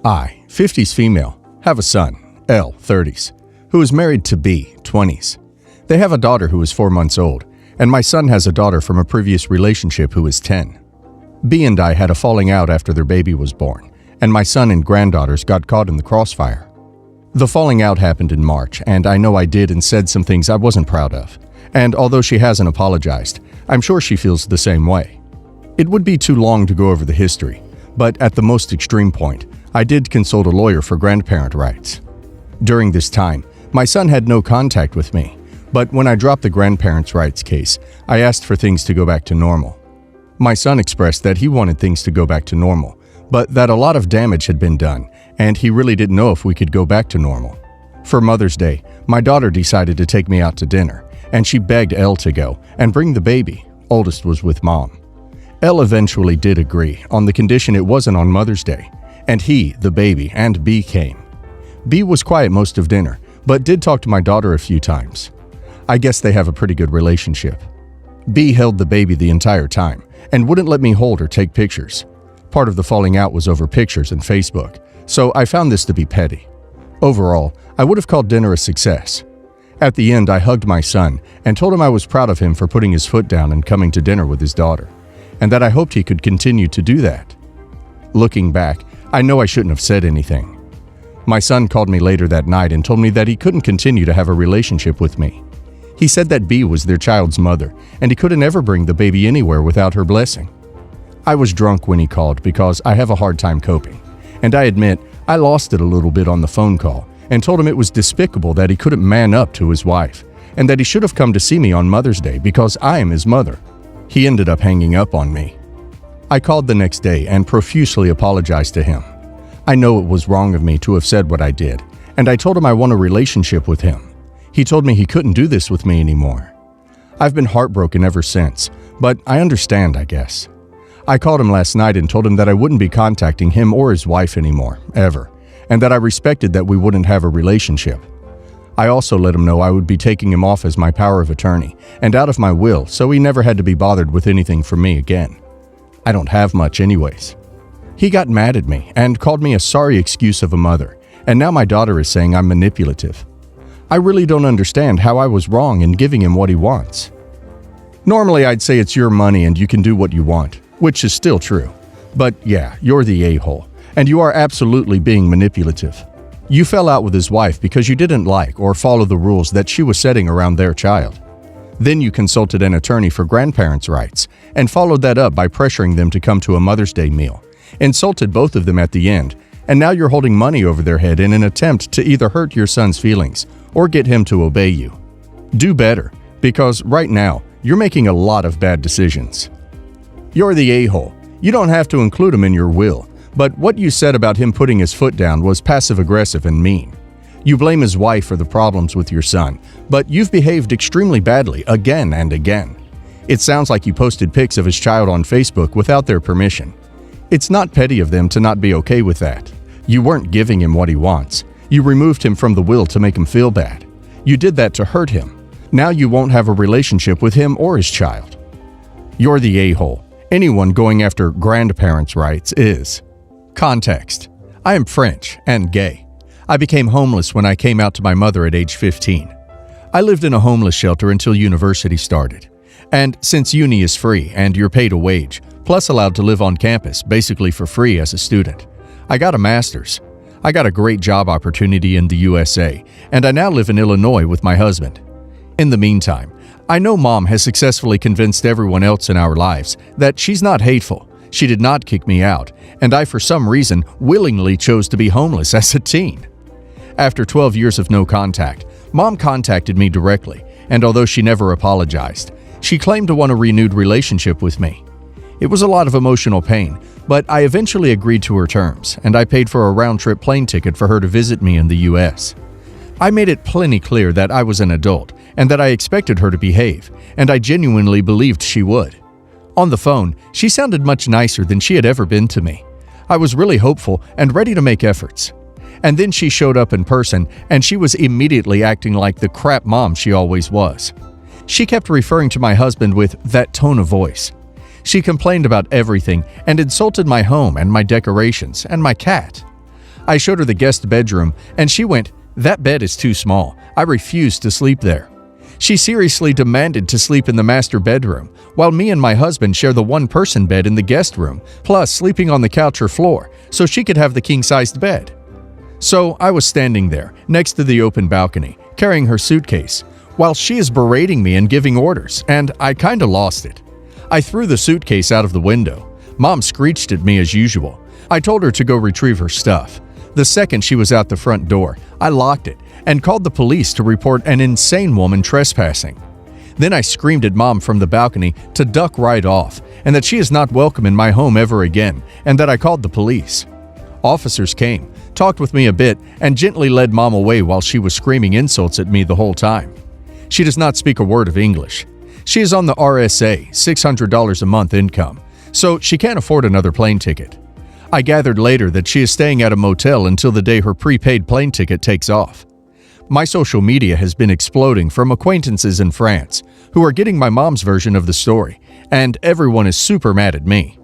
I, 50s female, have a son, L, 30s, who is married to B, 20s. They have a daughter who is 4 months old, and my son has a daughter from a previous relationship who is 10. B and I had a falling out after their baby was born, and my son and granddaughters got caught in the crossfire. The falling out happened in March, and I know I did and said some things I wasn't proud of. And although she hasn't apologized, I'm sure she feels the same way. It would be too long to go over the history, but at the most extreme point, I did consult a lawyer for grandparent rights. During this time, my son had no contact with me, but when I dropped the grandparents' rights case, I asked for things to go back to normal. My son expressed that he wanted things to go back to normal, but that a lot of damage had been done, and he really didn't know if we could go back to normal. For Mother's Day, my daughter decided to take me out to dinner, and she begged Elle to go and bring the baby. Oldest was with Mom. Elle eventually did agree, on the condition it wasn't on Mother's Day, and he, the baby, and B came. B was quiet most of dinner, but did talk to my daughter a few times. I guess they have a pretty good relationship. B held the baby the entire time, and wouldn't let me hold or take pictures. Part of the falling out was over pictures and Facebook, so I found this to be petty. Overall, I would have called dinner a success. At the end, I hugged my son and told him I was proud of him for putting his foot down and coming to dinner with his daughter, and that I hoped he could continue to do that. Looking back, I know I shouldn't have said anything. My son called me later that night and told me that he couldn't continue to have a relationship with me. He said that B was their child's mother, and he couldn't ever bring the baby anywhere without her blessing. I was drunk when he called because I have a hard time coping, and I admit I lost it a little bit on the phone call and told him it was despicable that he couldn't man up to his wife, and that he should have come to see me on Mother's Day because I am his mother. He ended up hanging up on me. I called the next day and profusely apologized to him. I know it was wrong of me to have said what I did, and I told him I want a relationship with him. He told me he couldn't do this with me anymore. I've been heartbroken ever since, but I understand, I guess. I called him last night and told him that I wouldn't be contacting him or his wife anymore, ever, and that I respected that we wouldn't have a relationship. I also let him know I would be taking him off as my power of attorney and out of my will, so he never had to be bothered with anything from me again. I don't have much anyways. He got mad at me and called me a sorry excuse of a mother, and now my daughter is saying I'm manipulative. I really don't understand how I was wrong in giving him what he wants. Normally I'd say it's your money and you can do what you want, which is still true. But yeah, you're the a-hole, and you are absolutely being manipulative. You fell out with his wife because you didn't like or follow the rules that she was setting around their child. Then you consulted an attorney for grandparents' rights and followed that up by pressuring them to come to a Mother's Day meal, insulted both of them at the end, and now you're holding money over their head in an attempt to either hurt your son's feelings or get him to obey you. Do better, because right now, you're making a lot of bad decisions. You're the a-hole. You don't have to include him in your will, but what you said about him putting his foot down was passive-aggressive and mean. You blame his wife for the problems with your son, but you've behaved extremely badly again and again. It sounds like you posted pics of his child on Facebook without their permission. It's not petty of them to not be okay with that. You weren't giving him what he wants. You removed him from the will to make him feel bad. You did that to hurt him. Now you won't have a relationship with him or his child. You're the a-hole. Anyone going after grandparents' rights is. Context: I am French and gay. I became homeless when I came out to my mother at age 15. I lived in a homeless shelter until university started. And since uni is free and you're paid a wage, plus allowed to live on campus basically for free as a student, I got a master's. I got a great job opportunity in the USA, and I now live in Illinois with my husband. In the meantime, I know Mom has successfully convinced everyone else in our lives that she's not hateful, she did not kick me out, and I for some reason willingly chose to be homeless as a teen. After 12 years of no contact, Mom contacted me directly, and although she never apologized, she claimed to want a renewed relationship with me. It was a lot of emotional pain, but I eventually agreed to her terms, and I paid for a round-trip plane ticket for her to visit me in the US. I made it plenty clear that I was an adult and that I expected her to behave, and I genuinely believed she would. On the phone, she sounded much nicer than she had ever been to me. I was really hopeful and ready to make efforts. And then she showed up in person, and she was immediately acting like the crap mom she always was. She kept referring to my husband with that tone of voice. She complained about everything and insulted my home and my decorations and my cat. I showed her the guest bedroom, and she went, "That bed is too small. I refuse to sleep there." She seriously demanded to sleep in the master bedroom, while me and my husband share the one-person bed in the guest room, plus sleeping on the couch or floor, so she could have the king-sized bed. So I was standing there, next to the open balcony, carrying her suitcase, while she is berating me and giving orders, and I kinda lost it. I threw the suitcase out of the window. Mom screeched at me as usual. I told her to go retrieve her stuff. The second she was out the front door, I locked it and called the police to report an insane woman trespassing. Then I screamed at Mom from the balcony to duck right off, and that she is not welcome in my home ever again, and that I called the police. Officers came, talked with me a bit, and gently led Mom away while she was screaming insults at me the whole time. She does not speak a word of English. She is on the RSA, $600 a month income, so she can't afford another plane ticket. I gathered later that she is staying at a motel until the day her prepaid plane ticket takes off. My social media has been exploding from acquaintances in France who are getting my mom's version of the story, and everyone is super mad at me.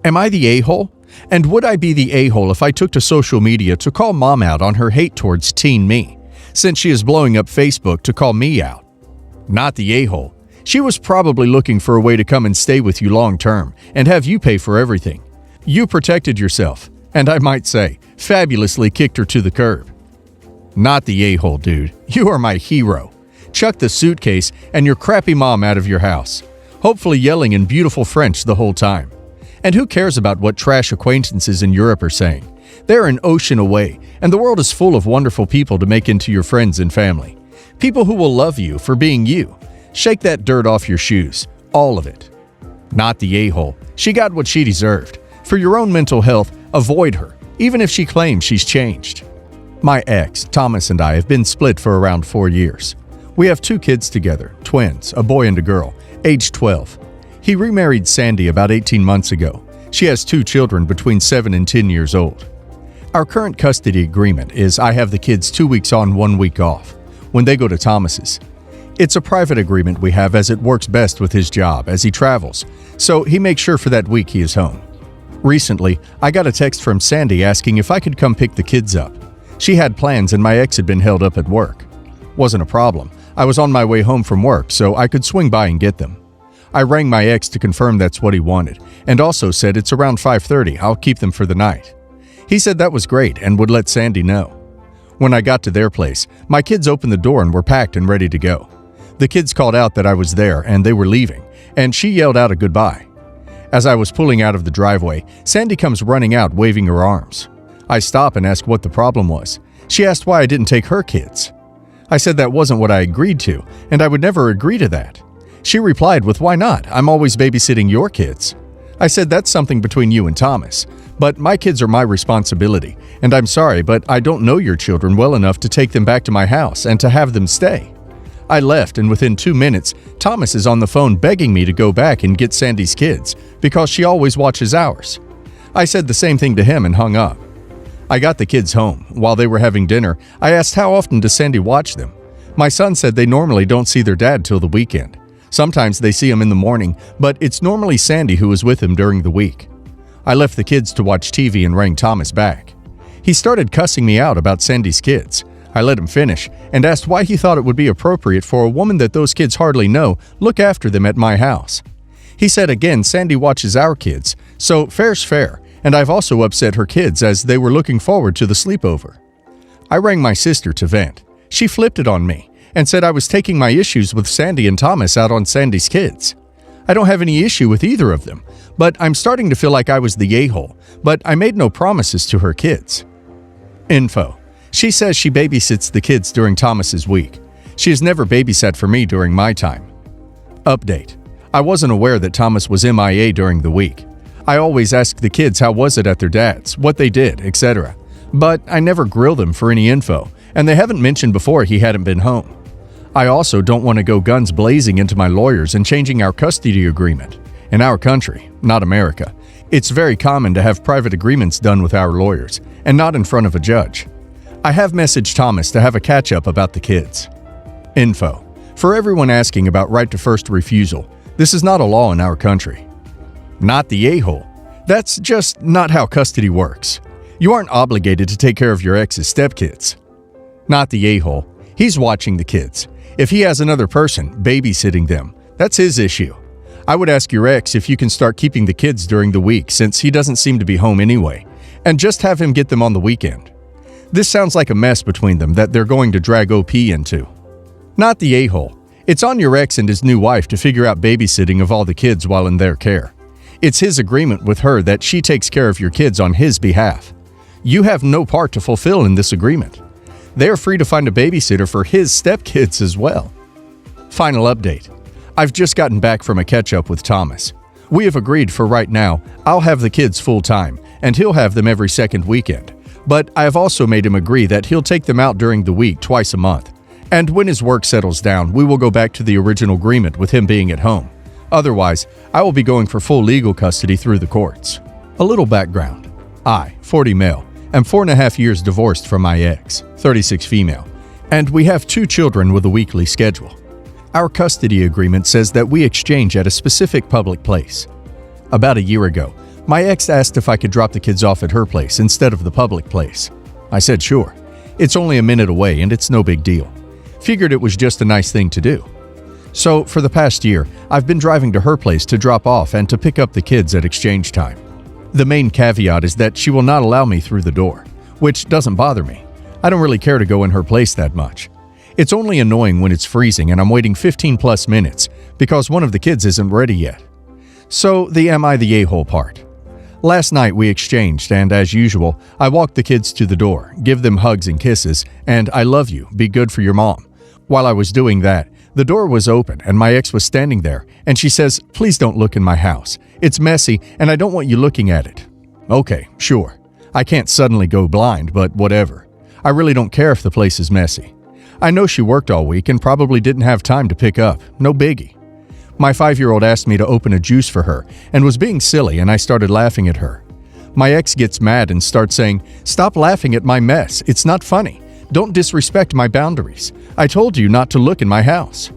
Am I the a-hole? And would I be the a-hole if I took to social media to call Mom out on her hate towards teen me, since she is blowing up Facebook to call me out? Not the a-hole. She was probably looking for a way to come and stay with you long term and have you pay for everything. You protected yourself, and I might say, fabulously kicked her to the curb. Not the a-hole, dude. You are my hero. Chuck the suitcase and your crappy mom out of your house, hopefully yelling in beautiful French the whole time. And who cares about what trash acquaintances in Europe are saying? They're an ocean away, and the world is full of wonderful people to make into your friends and family. People who will love you for being you. Shake that dirt off your shoes. All of it. Not the a-hole. She got what she deserved. For your own mental health, avoid her, even if she claims she's changed. My ex, Thomas, and I have been split for around 4 years. We have 2 kids together, twins, a boy and a girl, aged 12. He remarried Sandy about 18 months ago. She has 2 children between 7 and 10 years old. Our current custody agreement is I have the kids 2 weeks on, 1 week off, when they go to Thomas's. It's a private agreement we have as it works best with his job as he travels, so he makes sure for that week he is home. Recently, I got a text from Sandy asking if I could come pick the kids up. She had plans and my ex had been held up at work. Wasn't a problem. I was on my way home from work, so I could swing by and get them. I rang my ex to confirm that's what he wanted, and also said it's around 5:30, I'll keep them for the night. He said that was great and would let Sandy know. When I got to their place, my kids opened the door and were packed and ready to go. The kids called out that I was there and they were leaving, and she yelled out a goodbye. As I was pulling out of the driveway, Sandy comes running out waving her arms. I stop and ask what the problem was. She asked why I didn't take her kids. I said that wasn't what I agreed to, and I would never agree to that. She replied with, "Why not? I'm always babysitting your kids." I said that's something between you and Thomas, but my kids are my responsibility, and I'm sorry, but I don't know your children well enough to take them back to my house and to have them stay. I left, and within 2 minutes, Thomas is on the phone begging me to go back and get Sandy's kids because she always watches ours. I said the same thing to him and hung up. I got the kids home. While they were having dinner, I asked how often does Sandy watch them. My son said they normally don't see their dad till the weekend. Sometimes they see him in the morning, but it's normally Sandy who is with him during the week. I left the kids to watch TV and rang Thomas back. He started cussing me out about Sandy's kids. I let him finish and asked why he thought it would be appropriate for a woman that those kids hardly know look after them at my house. He said again Sandy watches our kids, so fair's fair, and I've also upset her kids as they were looking forward to the sleepover. I rang my sister to vent. She flipped it on me and said I was taking my issues with Sandy and Thomas out on Sandy's kids. I don't have any issue with either of them, but I'm starting to feel like I was the a-hole, but I made no promises to her kids. Info. She says she babysits the kids during Thomas's week. She has never babysat for me during my time. Update. I wasn't aware that Thomas was MIA during the week. I always ask the kids how was it at their dad's, what they did, etc. But I never grill them for any info, and they haven't mentioned before he hadn't been home. I also don't want to go guns blazing into my lawyers and changing our custody agreement. In our country, not America, it's very common to have private agreements done with our lawyers, and not in front of a judge. I have messaged Thomas to have a catch-up about the kids. Info. For everyone asking about right to first refusal, this is not a law in our country. Not the a-hole. That's just not how custody works. You aren't obligated to take care of your ex's stepkids. Not the a-hole. He's watching the kids. If he has another person babysitting them, that's his issue. I would ask your ex if you can start keeping the kids during the week since he doesn't seem to be home anyway, and just have him get them on the weekend. This sounds like a mess between them that they're going to drag OP into. Not the a-hole. It's on your ex and his new wife to figure out babysitting of all the kids while in their care. It's his agreement with her that she takes care of your kids on his behalf. You have no part to fulfill in this agreement. They are free to find a babysitter for his stepkids as well. Final update. I've just gotten back from a catch-up with Thomas. We have agreed for right now, I'll have the kids full-time, and he'll have them every second weekend. But I have also made him agree that he'll take them out during the week twice a month. And when his work settles down, we will go back to the original agreement with him being at home. Otherwise, I will be going for full legal custody through the courts. A little background. I, 40 male, am 4.5 years divorced from my ex, 36 female, and we have 2 children with a weekly schedule. Our custody agreement says that we exchange at a specific public place. About a year ago, my ex asked if I could drop the kids off at her place instead of the public place. I said sure. It's only a minute away and it's no big deal. Figured it was just a nice thing to do. So for the past year, I've been driving to her place to drop off and to pick up the kids at exchange time. The main caveat is that she will not allow me through the door, which doesn't bother me. I don't really care to go in her place that much. It's only annoying when it's freezing and I'm waiting 15 plus minutes because one of the kids isn't ready yet. So the am I the a-hole part. Last night we exchanged and as usual, I walked the kids to the door, give them hugs and kisses, and I love you, be good for your mom. While I was doing that, the door was open and my ex was standing there and she says, "Please don't look in my house. It's messy and I don't want you looking at it." Okay, sure. I can't suddenly go blind, but whatever. I really don't care if the place is messy. I know she worked all week and probably didn't have time to pick up. No biggie. My 5-year-old asked me to open a juice for her and was being silly and I started laughing at her. My ex gets mad and starts saying, "Stop laughing at my mess. It's not funny. Don't disrespect my boundaries. I told you not to look in my house."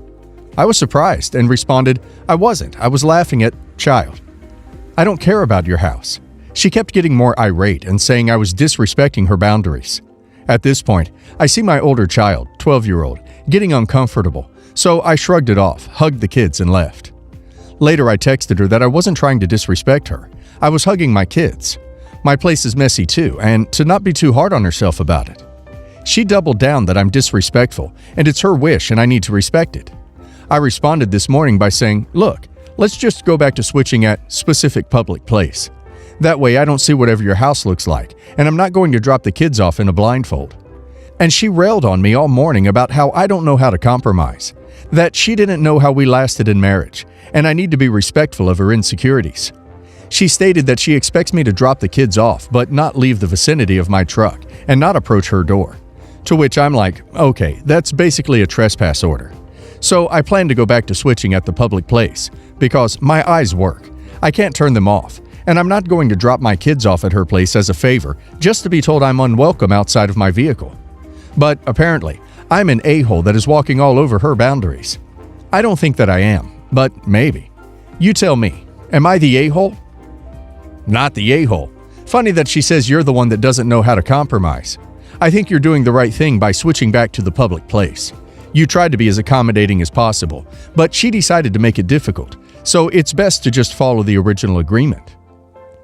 I was surprised and responded, "I wasn't. I was laughing at child. I don't care about your house." She kept getting more irate and saying I was disrespecting her boundaries. At this point, I see my older child, 12-year-old, getting uncomfortable, so I shrugged it off, hugged the kids, and left. Later, I texted her that I wasn't trying to disrespect her. I was hugging my kids. My place is messy too, and to not be too hard on herself about it. She doubled down that I'm disrespectful, and it's her wish and I need to respect it. I responded this morning by saying, "Look, let's just go back to switching at specific public place. That way I don't see whatever your house looks like, and I'm not going to drop the kids off in a blindfold." And she railed on me all morning about how I don't know how to compromise, that she didn't know how we lasted in marriage, and I need to be respectful of her insecurities. She stated that she expects me to drop the kids off but not leave the vicinity of my truck and not approach her door. To which I'm like, okay, that's basically a trespass order. So I plan to go back to switching at the public place because my eyes work. I can't turn them off, and I'm not going to drop my kids off at her place as a favor just to be told I'm unwelcome outside of my vehicle. But apparently, I'm an a-hole that is walking all over her boundaries. I don't think that I am, but maybe. You tell me, am I the a-hole? Not the a-hole. Funny that she says you're the one that doesn't know how to compromise. I think you're doing the right thing by switching back to the public place. You tried to be as accommodating as possible, but she decided to make it difficult, so it's best to just follow the original agreement.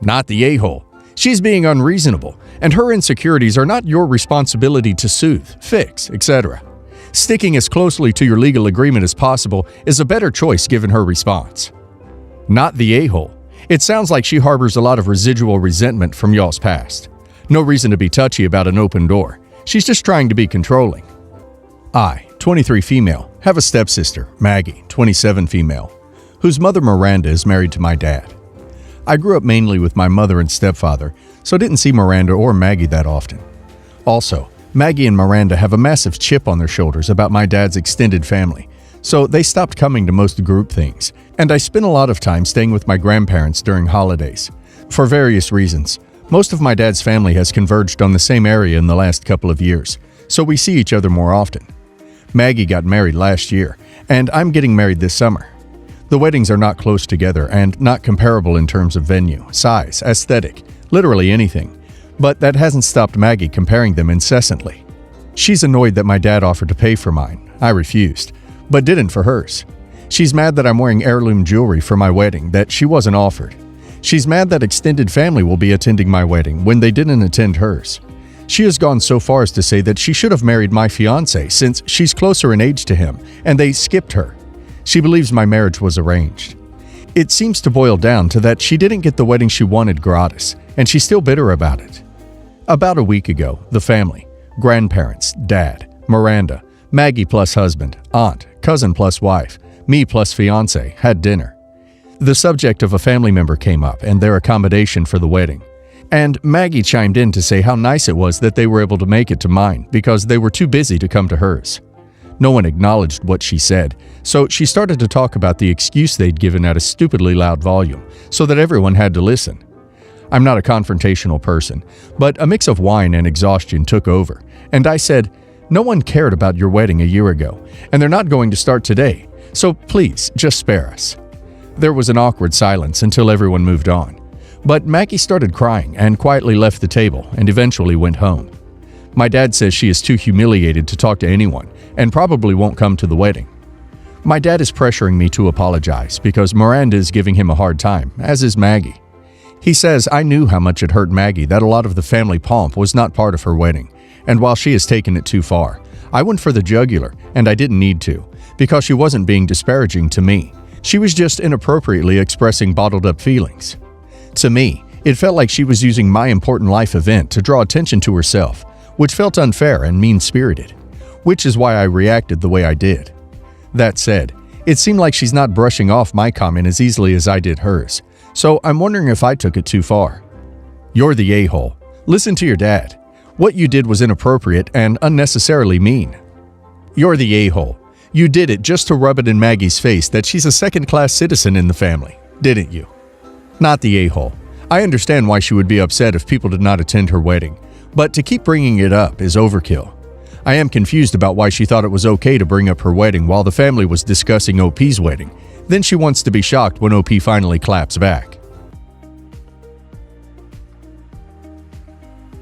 Not the a-hole. She's being unreasonable, and her insecurities are not your responsibility to soothe, fix, etc. Sticking as closely to your legal agreement as possible is a better choice given her response. Not the a-hole. It sounds like she harbors a lot of residual resentment from y'all's past. No reason to be touchy about an open door. She's just trying to be controlling. I, 23 female, have a stepsister, Maggie, 27 female, whose mother Miranda is married to my dad. I grew up mainly with my mother and stepfather, so didn't see Miranda or Maggie that often. Also, Maggie and Miranda have a massive chip on their shoulders about my dad's extended family, so they stopped coming to most group things, and I spent a lot of time staying with my grandparents during holidays. For various reasons, most of my dad's family has converged on the same area in the last couple of years, so we see each other more often. Maggie got married last year, and I'm getting married this summer. The weddings are not close together and not comparable in terms of venue, size, aesthetic, literally anything. But that hasn't stopped Maggie comparing them incessantly. She's annoyed that my dad offered to pay for mine. I refused, but didn't for hers. She's mad that I'm wearing heirloom jewelry for my wedding that she wasn't offered. She's mad that extended family will be attending my wedding when they didn't attend hers. She has gone so far as to say that she should have married my fiancé since she's closer in age to him, and they skipped her. She believes my marriage was arranged. It seems to boil down to that she didn't get the wedding she wanted gratis, and she's still bitter about it. About a week ago, the family, grandparents, dad, Miranda, Maggie plus husband, aunt, cousin plus wife, me plus fiancé, had dinner. The subject of a family member came up and their accommodation for the wedding. And Maggie chimed in to say how nice it was that they were able to make it to mine because they were too busy to come to hers. No one acknowledged what she said, so she started to talk about the excuse they'd given at a stupidly loud volume, so that everyone had to listen. I'm not a confrontational person, but a mix of wine and exhaustion took over, and I said, "No one cared about your wedding a year ago, and they're not going to start today, so please, just spare us." There was an awkward silence until everyone moved on, but Maggie started crying and quietly left the table and eventually went home. My dad says she is too humiliated to talk to anyone and probably won't come to the wedding. My dad is pressuring me to apologize because Miranda is giving him a hard time, as is Maggie. He says I knew how much it hurt Maggie that a lot of the family pomp was not part of her wedding, and while she has taken it too far, I went for the jugular, and I didn't need to, because she wasn't being disparaging to me. She was just inappropriately expressing bottled-up feelings. To me, it felt like she was using my important life event to draw attention to herself, which felt unfair and mean-spirited, which is why I reacted the way I did. That said, it seemed like she's not brushing off my comment as easily as I did hers, so I'm wondering if I took it too far. You're the a-hole. Listen to your dad. What you did was inappropriate and unnecessarily mean. You're the a-hole. You did it just to rub it in Maggie's face that she's a second-class citizen in the family, didn't you? Not the a-hole. I understand why she would be upset if people did not attend her wedding, but to keep bringing it up is overkill. I am confused about why she thought it was okay to bring up her wedding while the family was discussing OP's wedding. Then she wants to be shocked when OP finally claps back.